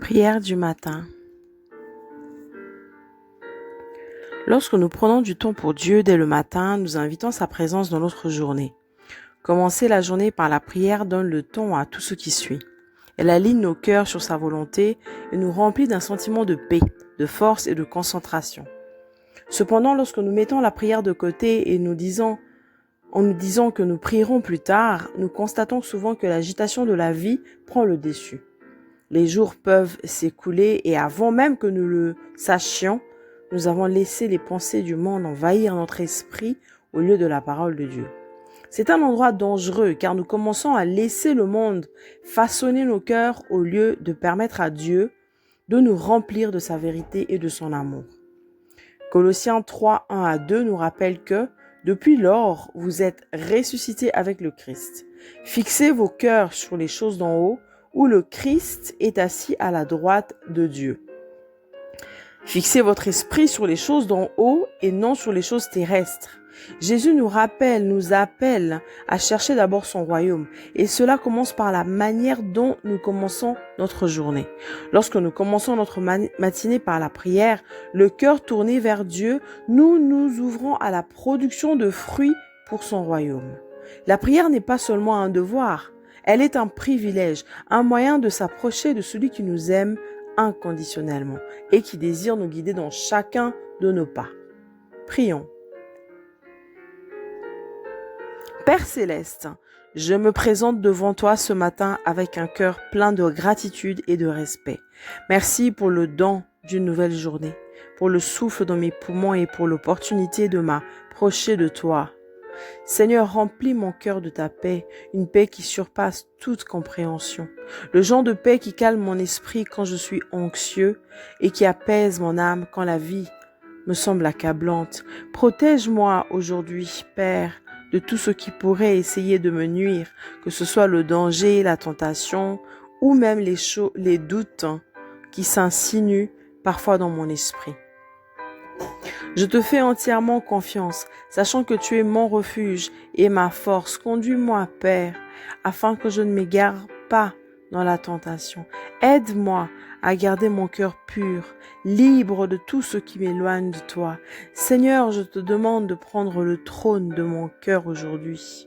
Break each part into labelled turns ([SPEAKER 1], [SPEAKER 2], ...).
[SPEAKER 1] Prière du matin. Lorsque nous prenons du temps pour Dieu dès le matin, nous invitons sa présence dans notre journée. Commencer la journée par la prière donne le ton à tout ce qui suit. Elle aligne nos cœurs sur sa volonté et nous remplit d'un sentiment de paix, de force et de concentration. Cependant, lorsque nous mettons la prière de côté et en nous disant que nous prierons plus tard, nous constatons souvent que l'agitation de la vie prend le dessus. Les jours peuvent s'écouler et avant même que nous le sachions, nous avons laissé les pensées du monde envahir notre esprit au lieu de la parole de Dieu. C'est un endroit dangereux car nous commençons à laisser le monde façonner nos cœurs au lieu de permettre à Dieu de nous remplir de sa vérité et de son amour. Colossiens 3, 1 à 2 nous rappelle que depuis lors, vous êtes ressuscités avec le Christ. Fixez vos cœurs sur les choses d'en haut où le Christ est assis à la droite de Dieu. Fixez votre esprit sur les choses d'en haut et non sur les choses terrestres. Jésus nous appelle à chercher d'abord son royaume. Et cela commence par la manière dont nous commençons notre journée. Lorsque nous commençons notre matinée par la prière, le cœur tourné vers Dieu, nous nous ouvrons à la production de fruits pour son royaume. La prière n'est pas seulement un devoir. Elle est un privilège, un moyen de s'approcher de celui qui nous aime inconditionnellement et qui désire nous guider dans chacun de nos pas. Prions. Père céleste, je me présente devant toi ce matin avec un cœur plein de gratitude et de respect. Merci pour le don d'une nouvelle journée, pour le souffle dans mes poumons et pour l'opportunité de m'approcher de toi. Seigneur, remplis mon cœur de ta paix, une paix qui surpasse toute compréhension. Le genre de paix qui calme mon esprit quand je suis anxieux et qui apaise mon âme quand la vie me semble accablante. Protège-moi aujourd'hui, Père, de tout ce qui pourrait essayer de me nuire, que ce soit le danger, la tentation ou même les doutes qui s'insinuent parfois dans mon esprit. Je te fais entièrement confiance, sachant que tu es mon refuge et ma force. Conduis-moi, Père, afin que je ne m'égare pas dans la tentation. Aide-moi à garder mon cœur pur, libre de tout ce qui m'éloigne de toi. Seigneur, je te demande de prendre le trône de mon cœur aujourd'hui,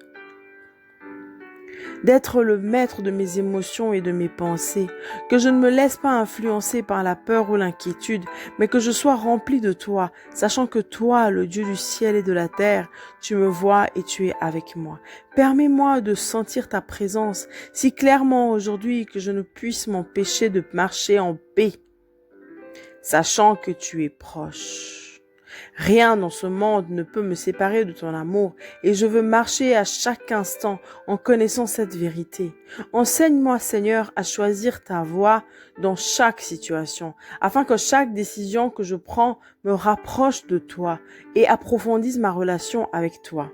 [SPEAKER 1] d'être le maître de mes émotions et de mes pensées, que je ne me laisse pas influencer par la peur ou l'inquiétude, mais que je sois rempli de toi, sachant que toi, le Dieu du ciel et de la terre, tu me vois et tu es avec moi. Permets-moi de sentir ta présence si clairement aujourd'hui que je ne puisse m'empêcher de marcher en paix, sachant que tu es proche. Rien dans ce monde ne peut me séparer de ton amour et je veux marcher à chaque instant en connaissant cette vérité. Enseigne-moi, Seigneur, à choisir ta voie dans chaque situation, afin que chaque décision que je prends me rapproche de toi et approfondisse ma relation avec toi.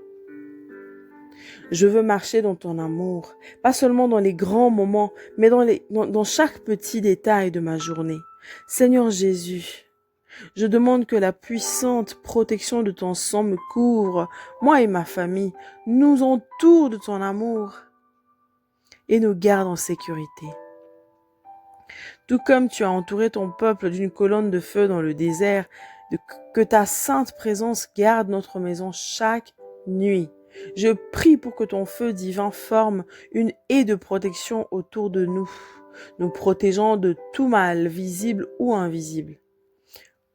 [SPEAKER 1] Je veux marcher dans ton amour, pas seulement dans les grands moments, mais dans chaque petit détail de ma journée. Seigneur Jésus, je demande que la puissante protection de ton sang me couvre, moi et ma famille, nous entoure de ton amour et nous garde en sécurité. Tout comme tu as entouré ton peuple d'une colonne de feu dans le désert, que ta sainte présence garde notre maison chaque nuit. Je prie pour que ton feu divin forme une haie de protection autour de nous, nous protégeant de tout mal visible ou invisible.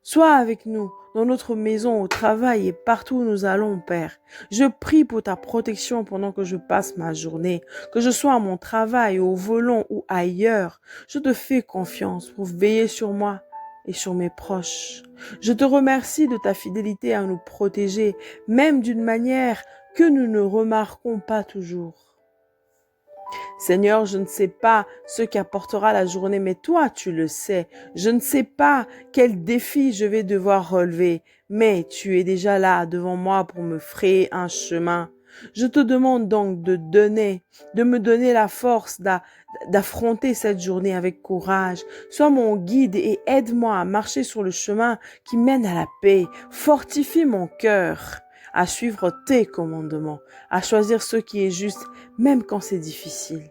[SPEAKER 1] Sois avec nous, dans notre maison, au travail et partout où nous allons, Père. Je prie pour ta protection pendant que je passe ma journée, que je sois à mon travail, au volant ou ailleurs. Je te fais confiance pour veiller sur moi et sur mes proches. Je te remercie de ta fidélité à nous protéger, même d'une manière que nous ne remarquons pas toujours. Seigneur, je ne sais pas ce qu'apportera la journée, mais toi, tu le sais. Je ne sais pas quel défi je vais devoir relever, mais tu es déjà là devant moi pour me frayer un chemin. Je te demande donc de me donner la force d'affronter cette journée avec courage. Sois mon guide et aide-moi à marcher sur le chemin qui mène à la paix. Fortifie mon cœur à suivre tes commandements, à choisir ce qui est juste, même quand c'est difficile.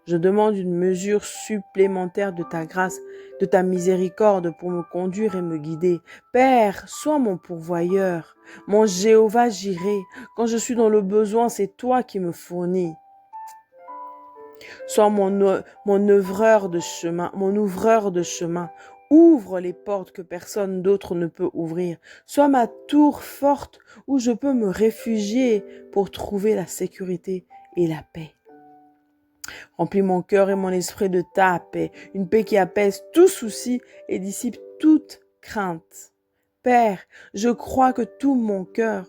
[SPEAKER 1] Je demande une mesure supplémentaire de ta grâce, de ta miséricorde pour me conduire et me guider. Père, sois mon pourvoyeur, mon Jéhovah Jireh. Quand je suis dans le besoin, c'est toi qui me fournis. Sois mon ouvreur de chemin, mon ouvreur de chemin. Ouvre les portes que personne d'autre ne peut ouvrir. Sois ma tour forte où je peux me réfugier pour trouver la sécurité et la paix. Remplis mon cœur et mon esprit de ta paix, une paix qui apaise tout souci et dissipe toute crainte. Père, je crois que de tout mon cœur,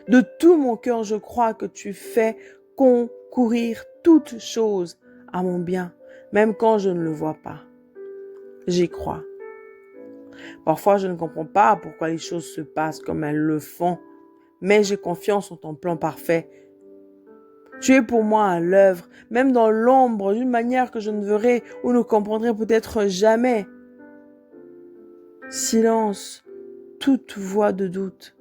[SPEAKER 1] je crois que tu fais concourir toutes choses à mon bien, même quand je ne le vois pas. J'y crois. Parfois, je ne comprends pas pourquoi les choses se passent comme elles le font, mais j'ai confiance en ton plan parfait. Tu es pour moi à l'œuvre, même dans l'ombre, d'une manière que je ne verrai ou ne comprendrai peut-être jamais. Silence, toute voix de doute.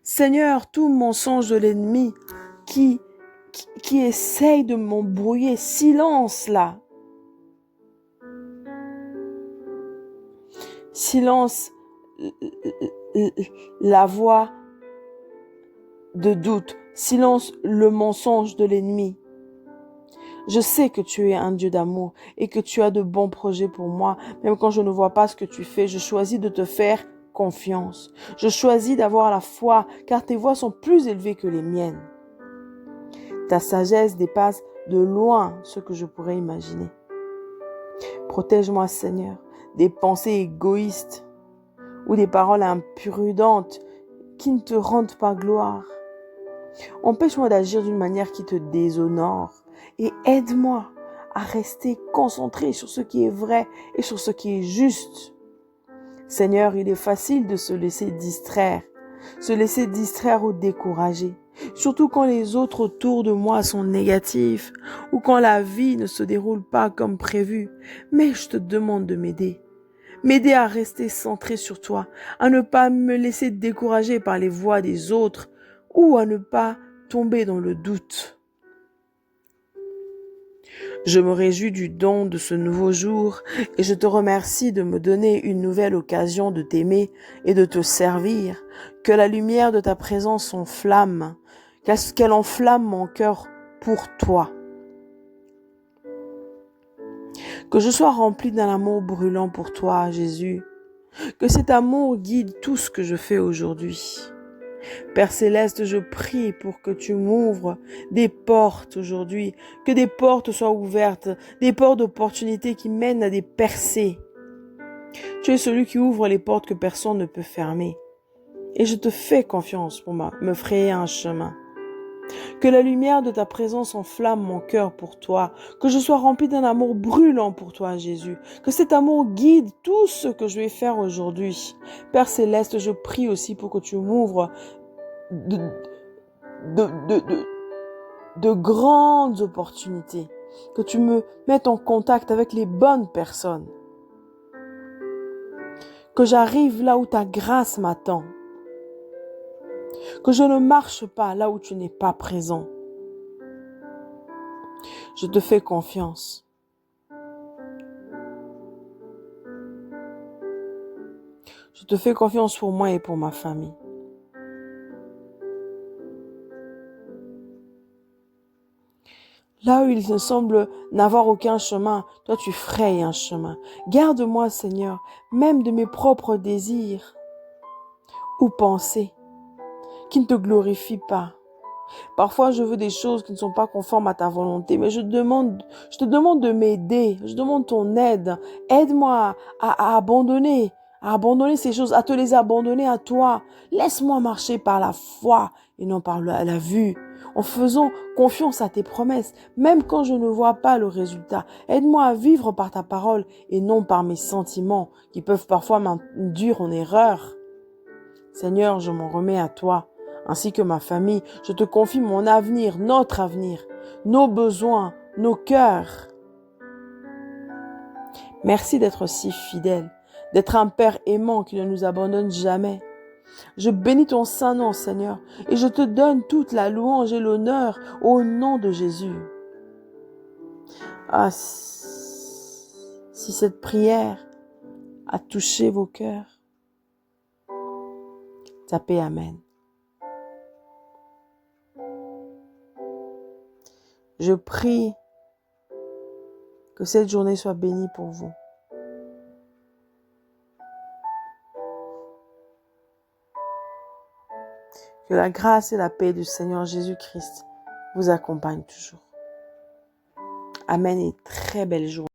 [SPEAKER 1] Seigneur, tout mensonge de l'ennemi qui essaye de m'embrouiller, silence là. Silence la voix de doute, silence le mensonge de l'ennemi. Je sais que tu es un Dieu d'amour et que tu as de bons projets pour moi. Même quand je ne vois pas ce que tu fais, je choisis de te faire confiance. Je choisis d'avoir la foi car tes voies sont plus élevées que les miennes. Ta sagesse dépasse de loin ce que je pourrais imaginer. Protège-moi, Seigneur, des pensées égoïstes ou des paroles imprudentes qui ne te rendent pas gloire. Empêche-moi d'agir d'une manière qui te déshonore et aide-moi à rester concentré sur ce qui est vrai et sur ce qui est juste. Seigneur, il est facile de se laisser distraire ou décourager, surtout quand les autres autour de moi sont négatifs ou quand la vie ne se déroule pas comme prévu. Mais je te demande de m'aider à rester centré sur toi, à ne pas me laisser décourager par les voix des autres ou à ne pas tomber dans le doute. Je me réjouis du don de ce nouveau jour et je te remercie de me donner une nouvelle occasion de t'aimer et de te servir. Que la lumière de ta présence enflamme, qu'elle enflamme mon cœur pour toi. Que je sois rempli d'un amour brûlant pour toi, Jésus. Que cet amour guide tout ce que je fais aujourd'hui. Père Céleste, je prie pour que tu m'ouvres des portes aujourd'hui, que des portes soient ouvertes, des portes d'opportunités qui mènent à des percées. Tu es celui qui ouvre les portes que personne ne peut fermer. Et je te fais confiance pour me frayer un chemin. Que la lumière de ta présence enflamme mon cœur pour toi, que je sois rempli d'un amour brûlant pour toi, Jésus, que cet amour guide tout ce que je vais faire aujourd'hui. Père Céleste, je prie aussi pour que tu m'ouvres de grandes opportunités, que tu me mettes en contact avec les bonnes personnes, que j'arrive là où ta grâce m'attend, que je ne marche pas là où tu n'es pas présent. Je te fais confiance. Je te fais confiance pour moi et pour ma famille. Là où il ne semble n'avoir aucun chemin, toi tu frayes un chemin. Garde-moi, Seigneur, même de mes propres désirs ou pensées qui ne te glorifient pas. Parfois, je veux des choses qui ne sont pas conformes à ta volonté, mais je te demande de m'aider, je demande ton aide. Aide-moi à abandonner ces choses, à te les abandonner à toi. Laisse-moi marcher par la foi et non par la vue, en faisant confiance à tes promesses, même quand je ne vois pas le résultat. Aide-moi à vivre par ta parole et non par mes sentiments qui peuvent parfois m'induire en erreur. Seigneur, je m'en remets à toi, ainsi que ma famille. Je te confie mon avenir, notre avenir, nos besoins, nos cœurs. Merci d'être si fidèle, d'être un Père aimant qui ne nous abandonne jamais. Je bénis ton saint nom, Seigneur, et je te donne toute la louange et l'honneur au nom de Jésus. Ah, si cette prière a touché vos cœurs, tapez Amen. Je prie que cette journée soit bénie pour vous. Que la grâce et la paix du Seigneur Jésus-Christ vous accompagnent toujours. Amen et très belle journée.